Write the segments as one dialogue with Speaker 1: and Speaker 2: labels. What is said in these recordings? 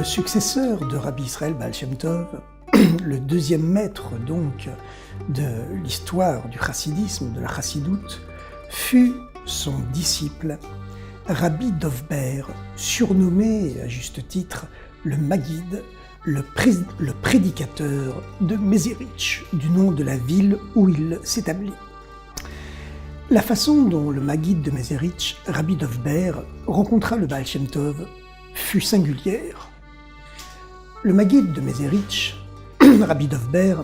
Speaker 1: Le successeur de Rabbi Israël Baal Shem Tov, le deuxième maître donc de l'histoire du chassidisme, de la chassidoute, fut son disciple Rabbi Dov Ber, surnommé à juste titre le Maguide, le prédicateur de Mézérich, du nom de la ville où il s'établit. La façon dont le Maguide de Mézérich, Rabbi Dov Ber, rencontra le Baal Shem Tov fut singulière. Le Maguide de Mézérich, Rabbi Dov Ber,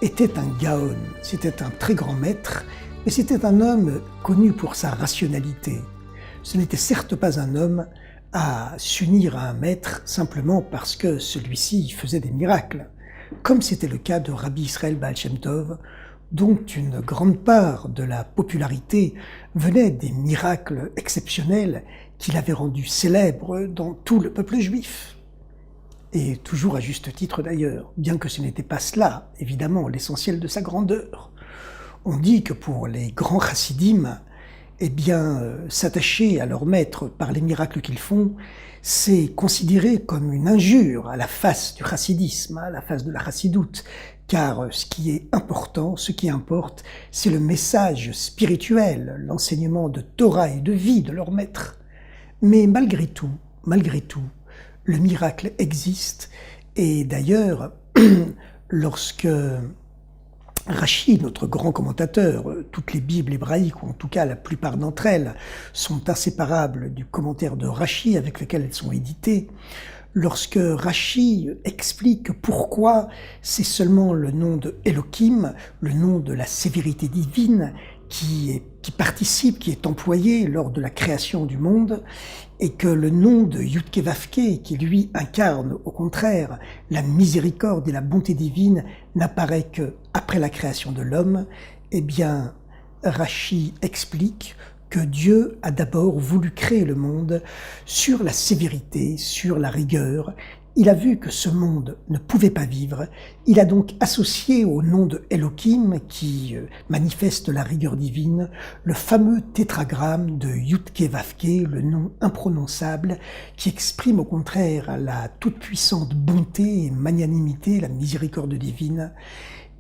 Speaker 1: était un Gaon, c'était un très grand maître, mais c'était un homme connu pour sa rationalité. Ce n'était certes pas un homme à s'unir à un maître simplement parce que celui-ci faisait des miracles, comme c'était le cas de Rabbi Israël Baal Shem Tov, dont une grande part de la popularité venait des miracles exceptionnels qu'il avait rendus célèbres dans tout le peuple juif. Et toujours à juste titre d'ailleurs, bien que ce n'était pas cela, évidemment, l'essentiel de sa grandeur. On dit que pour les grands chassidim, s'attacher à leur maître par les miracles qu'ils font, c'est considéré comme une injure à la face du chassidisme, à la face de la chassidoute, car ce qui est important, ce qui importe, c'est le message spirituel, l'enseignement de Torah et de vie de leur maître. Mais malgré tout, le miracle existe, et d'ailleurs, lorsque Rashi, notre grand commentateur, toutes les Bibles hébraïques, ou en tout cas la plupart d'entre elles, sont inséparables du commentaire de Rashi avec lequel elles sont éditées. Lorsque Rashi explique pourquoi c'est seulement le nom de Elohim, le nom de la sévérité divine, qui participe, qui est employé lors de la création du monde, et que le nom de Yudke Vavke, qui lui incarne au contraire la miséricorde et la bonté divine, n'apparaît que après la création de l'homme, Rashi explique que Dieu a d'abord voulu créer le monde sur la sévérité, sur la rigueur. Il a vu que ce monde ne pouvait pas vivre. Il a donc associé au nom de Elohim, qui manifeste la rigueur divine, le fameux tétragramme de Yudke Vavke, le nom imprononçable, qui exprime au contraire la toute-puissante bonté et magnanimité, la miséricorde divine.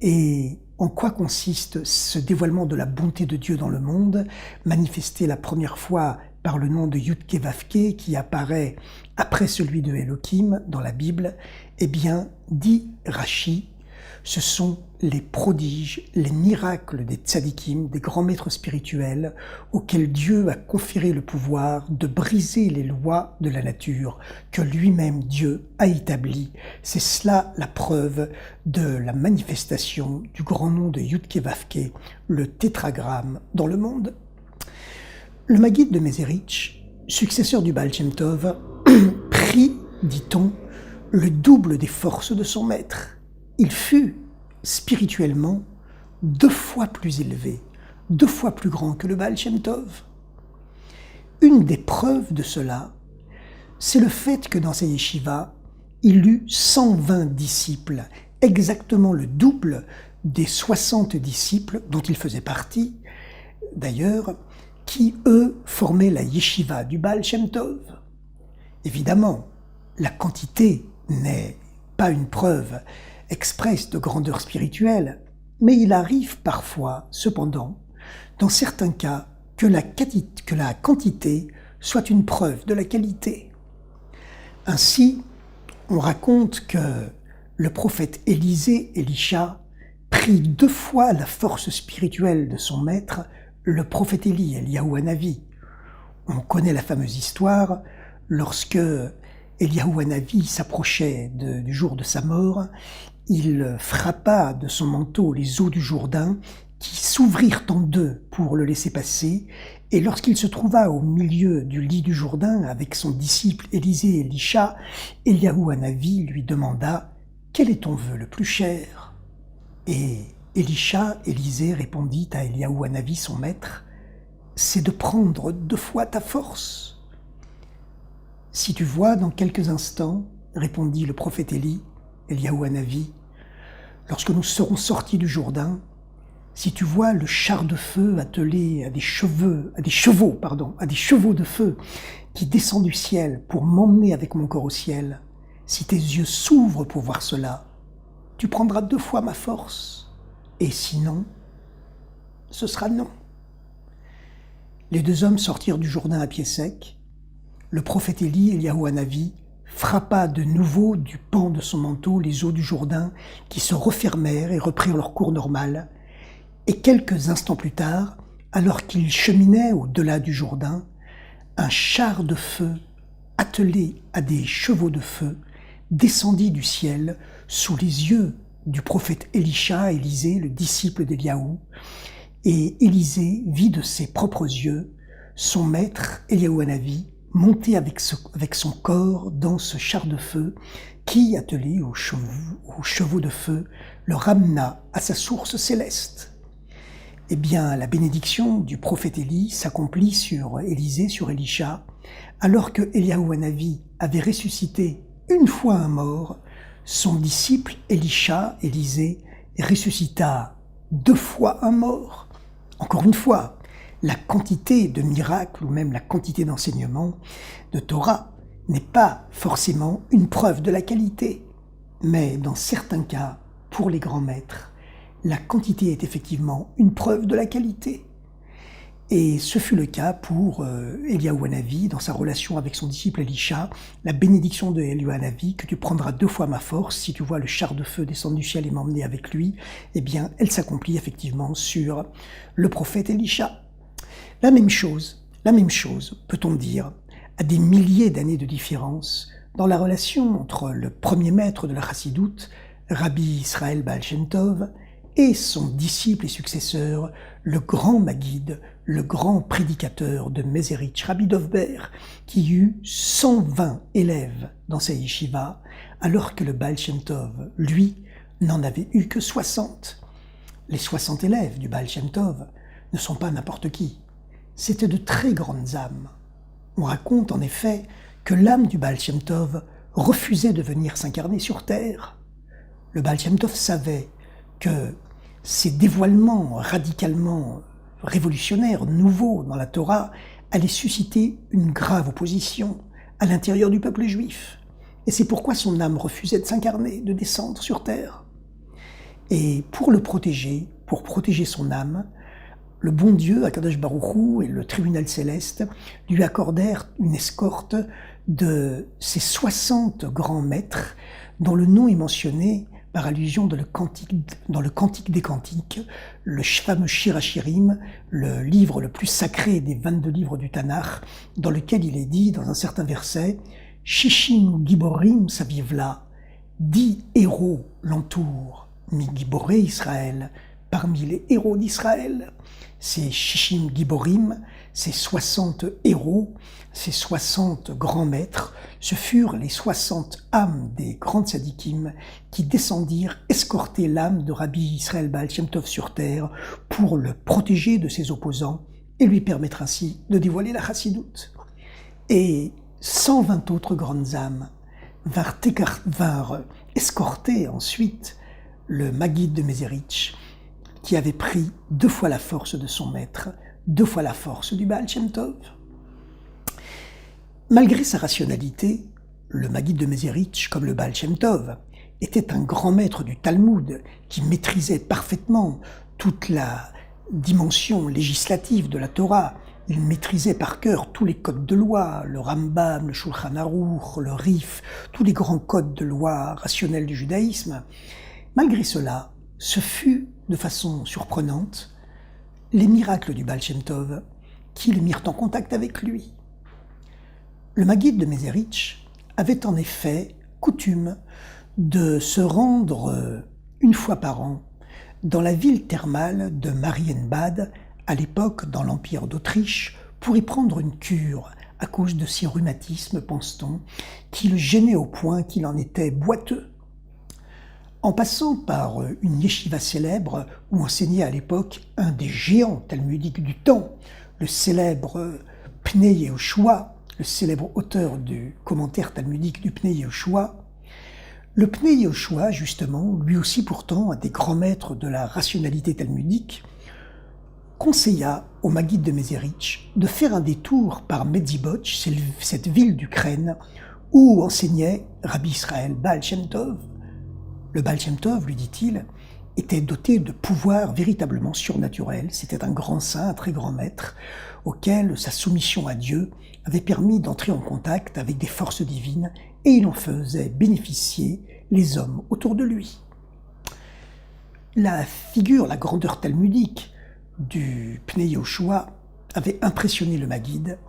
Speaker 1: Et en quoi consiste ce dévoilement de la bonté de Dieu dans le monde, manifesté la première fois par le nom de Yudke Vavke, qui apparaît après celui de Elohim dans la Bible? Dit Rashi, ce sont les prodiges, les miracles des tzadikim, des grands maîtres spirituels, auxquels Dieu a conféré le pouvoir de briser les lois de la nature, que lui-même Dieu a établi. C'est cela la preuve de la manifestation du grand nom de Yudke Vavke, le tétragramme dans le monde. Le Maguide de Mézérich, successeur du Baal Shem Tov, prit, dit-on, le double des forces de son maître. Il fut, spirituellement, 2 fois plus élevé, 2 fois plus grand que le Baal Shem Tov. Une des preuves de cela, c'est le fait que dans sa yeshiva, il eut 120 disciples, exactement le double des 60 disciples dont il faisait partie, d'ailleurs, qui, eux, formaient la yeshiva du Baal Shem Tov. Évidemment, la quantité n'est pas une preuve expresse de grandeur spirituelle, mais il arrive parfois, cependant, dans certains cas, que la quantité soit une preuve de la qualité. Ainsi, on raconte que le prophète Élisha, prit 2 fois la force spirituelle de son maître, le prophète Eliyahu Hanavi. On connaît la fameuse histoire, lorsque Eliyahu Hanavi s'approchait du jour de sa mort, il frappa de son manteau les eaux du Jourdain qui s'ouvrirent en 2 pour le laisser passer, et lorsqu'il se trouva au milieu du lit du Jourdain avec son disciple Élisha, Eliyahu Hanavi lui demanda « Quel est ton vœu le plus cher ?» Et Élisée répondit à Eliyahu Hanavi, son maître, « C'est de prendre 2 fois ta force. » « Si tu vois dans quelques instants, répondit le prophète Eliyahu Hanavi, lorsque nous serons sortis du Jourdain, si tu vois le char de feu attelé à des chevaux de feu qui descend du ciel pour m'emmener avec mon corps au ciel, si tes yeux s'ouvrent pour voir cela, tu prendras 2 fois ma force, et sinon, ce sera non. Les 2 hommes sortirent du Jourdain à pied sec. Le prophète Élie, Eliaou Hanavi, frappa de nouveau du pan de son manteau les eaux du Jourdain qui se refermèrent et reprirent leur cours normal. Et quelques instants plus tard, alors qu'il cheminait au-delà du Jourdain, un char de feu attelé à des chevaux de feu descendit du ciel sous les yeux du prophète Élisée, le disciple d'Eliaou. Et Élisée vit de ses propres yeux son maître, Eliaou Hanavi, monter avec son corps dans ce char de feu qui, attelé aux chevaux de feu, le ramena à sa source céleste. Eh bien, la bénédiction du prophète Élie s'accomplit sur Élisée, sur Élisha, alors que Eliaou Hanavi avait ressuscité une fois un mort, son disciple Élisée, ressuscita 2 fois un mort. Encore une fois, la quantité de miracles ou même la quantité d'enseignements de Torah n'est pas forcément une preuve de la qualité. Mais dans certains cas, pour les grands maîtres, la quantité est effectivement une preuve de la qualité. Et ce fut le cas pour Eliaou Hanavi dans sa relation avec son disciple Élisha. La bénédiction de Eliaou Hanavi, que tu prendras 2 fois ma force, si tu vois le char de feu descendre du ciel et m'emmener avec lui, eh bien, elle s'accomplit effectivement sur le prophète Élisha. La même chose, peut-on dire, à des milliers d'années de différence, dans la relation entre le premier maître de la Chassidoute, Rabbi Israël Baal Shem Tov, et son disciple et successeur, le grand Maguide, le grand prédicateur de Mézérich, Rabbi Dovber, qui eut 120 élèves dans sa yeshiva, alors que le Baal Shem Tov, lui, n'en avait eu que 60. Les 60 élèves du Baal Shem Tov ne sont pas n'importe qui. C'étaient de très grandes âmes. On raconte en effet que l'âme du Baal Shem Tov refusait de venir s'incarner sur terre. Le Baal Shem Tov savait que ces dévoilements radicalement révolutionnaires, nouveaux dans la Torah, allaient susciter une grave opposition à l'intérieur du peuple juif. Et c'est pourquoi son âme refusait de s'incarner, de descendre sur terre. Et pour le protéger, pour protéger son âme, le bon Dieu, Akadosh Baruch Hu, et le tribunal céleste lui accordèrent une escorte de ces 60 grands maîtres dont le nom est mentionné par allusion dans le Cantique des Cantiques, le fameux Shir HaShirim, le livre le plus sacré des 22 livres du Tanakh, dans lequel il est dit, dans un certain verset, « Shishim Giborim Savivla » 10 héros l'entourent, « Mi Giboré Israël » parmi les héros d'Israël. Ces Shishim Giborim, ces 60 héros, ces 60 grands maîtres, ce furent les 60 âmes des grands tzadikim qui descendirent escorter l'âme de Rabbi Israël Baal Shem Tov sur terre pour le protéger de ses opposants et lui permettre ainsi de dévoiler la Chassidoute. Et 120 autres grandes âmes vinrent escorter ensuite le Maguide de Mézérich, qui avait pris 2 fois la force de son maître, 2 fois la force du Baal Shem Tov. Malgré sa rationalité, le Maguide de Mézérich, comme le Baal Shem Tov, était un grand maître du Talmud qui maîtrisait parfaitement toute la dimension législative de la Torah. Il maîtrisait par cœur tous les codes de loi, le Rambam, le Shulchan Aruch, le Rif, tous les grands codes de loi rationnels du judaïsme. Malgré cela, ce fut, de façon surprenante, les miracles du Baal Shem Tov qui le mirent en contact avec lui. Le Maguide de Mézérich avait en effet coutume de se rendre une fois par an dans la ville thermale de Marienbad, à l'époque dans l'Empire d'Autriche, pour y prendre une cure à cause de ses rhumatismes, pense-t-on, qui le gênaient au point qu'il en était boiteux. En passant par une yeshiva célèbre où enseignait à l'époque un des géants talmudiques du temps, le célèbre Pnei Yehoshua, le célèbre auteur du commentaire talmudique du Pnei Yehoshua, le Pnei Yehoshua, justement, lui aussi pourtant un des grands maîtres de la rationalité talmudique, conseilla au Maguide de Mézérich de faire un détour par Medzibotch, cette ville d'Ukraine, où enseignait Rabbi Israël Baal Shem Tov. Le Baal Shem Tov, lui dit-il, était doté de pouvoirs véritablement surnaturels. C'était un grand saint, un très grand maître, auquel sa soumission à Dieu avait permis d'entrer en contact avec des forces divines, et il en faisait bénéficier les hommes autour de lui. La figure, la grandeur talmudique du Pnei Yoshua avait impressionné le Maguide.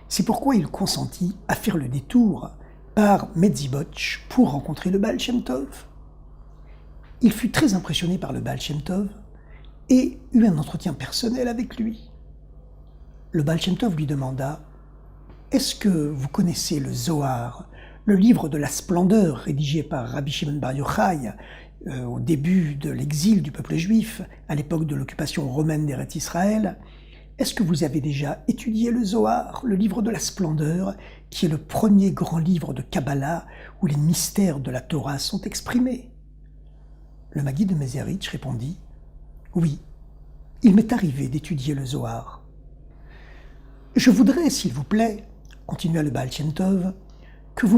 Speaker 1: C'est pourquoi il consentit à faire le détour par Medzibotch pour rencontrer le Baal Shem Tov. Il fut très impressionné par le Baal Shem Tov et eut un entretien personnel avec lui. Le Baal Shem Tov lui demanda « Est-ce que vous connaissez le Zohar, le livre de la splendeur rédigé par Rabbi Shimon Bar Yochai au début de l'exil du peuple juif, à l'époque de l'occupation romaine d'Eretz Israël? Est-ce que vous avez déjà étudié le Zohar, le livre de la splendeur, qui est le premier grand livre de Kabbalah où les mystères de la Torah sont exprimés ?» Le Maguide de Mezerich répondit « Oui, il m'est arrivé d'étudier le Zohar. Je voudrais, s'il vous plaît, continua le Baal Shem Tov, que vous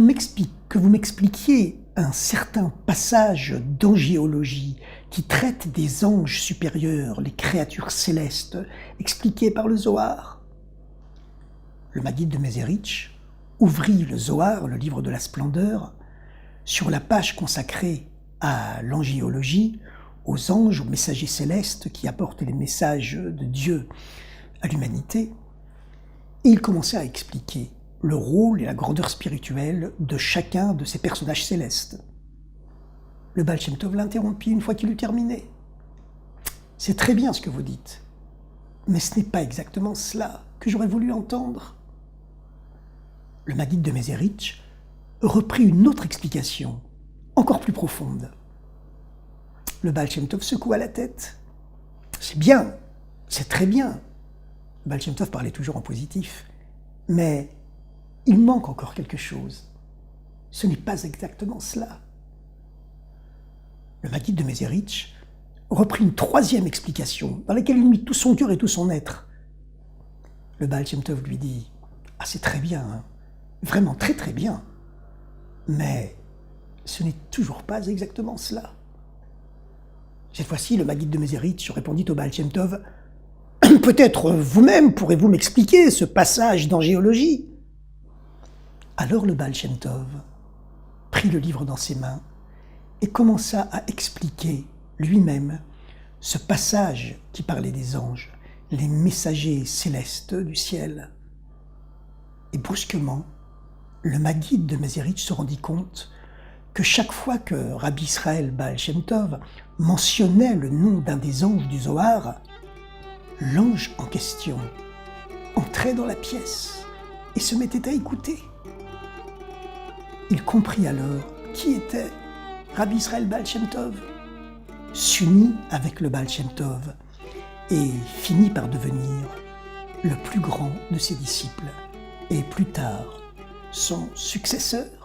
Speaker 1: m'expliquiez un certain passage d'angéologie qui traite des anges supérieurs, les créatures célestes, expliquées par le Zohar. » Le Maguide de Mezerich ouvrit le Zohar, le livre de la splendeur, sur la page consacrée à l'angéologie, aux anges, aux messagers célestes qui apportent les messages de Dieu à l'humanité, et il commençait à expliquer le rôle et la grandeur spirituelle de chacun de ces personnages célestes. Le Baal Shem Tov l'interrompit une fois qu'il eut terminé. « C'est très bien ce que vous dites, mais ce n'est pas exactement cela que j'aurais voulu entendre. » Le Maguide de Mezerich reprit une autre explication, encore plus profonde. Le Baal Shem Tov secoua la tête. « C'est bien, c'est très bien. » Le Baal Shem Tov parlait toujours en positif. « Mais il manque encore quelque chose. Ce n'est pas exactement cela. » Le Maguide de Mezerich reprit une troisième explication, dans laquelle il mit tout son cœur et tout son être. Le Baal Shem Tov lui dit « Ah, c'est très bien, hein, vraiment très très bien. Mais ce n'est toujours pas exactement cela. » Cette fois-ci, le Maguide de Mezerich répondit au Baal Shem Tov « Peut-être vous-même pourrez-vous m'expliquer ce passage d'angéologie ?» Alors le Baal Shem Tov prit le livre dans ses mains et commença à expliquer lui-même ce passage qui parlait des anges, les messagers célestes du ciel. Et brusquement, le Maguide de Mezerich se rendit compte que chaque fois que Rabbi Israël Baal Shem Tov mentionnait le nom d'un des anges du Zohar, l'ange en question entrait dans la pièce et se mettait à écouter. Il comprit alors qui était Rabbi Israël Baal Shem Tov, s'unit avec le Baal Shem Tov et finit par devenir le plus grand de ses disciples et plus tard son successeur.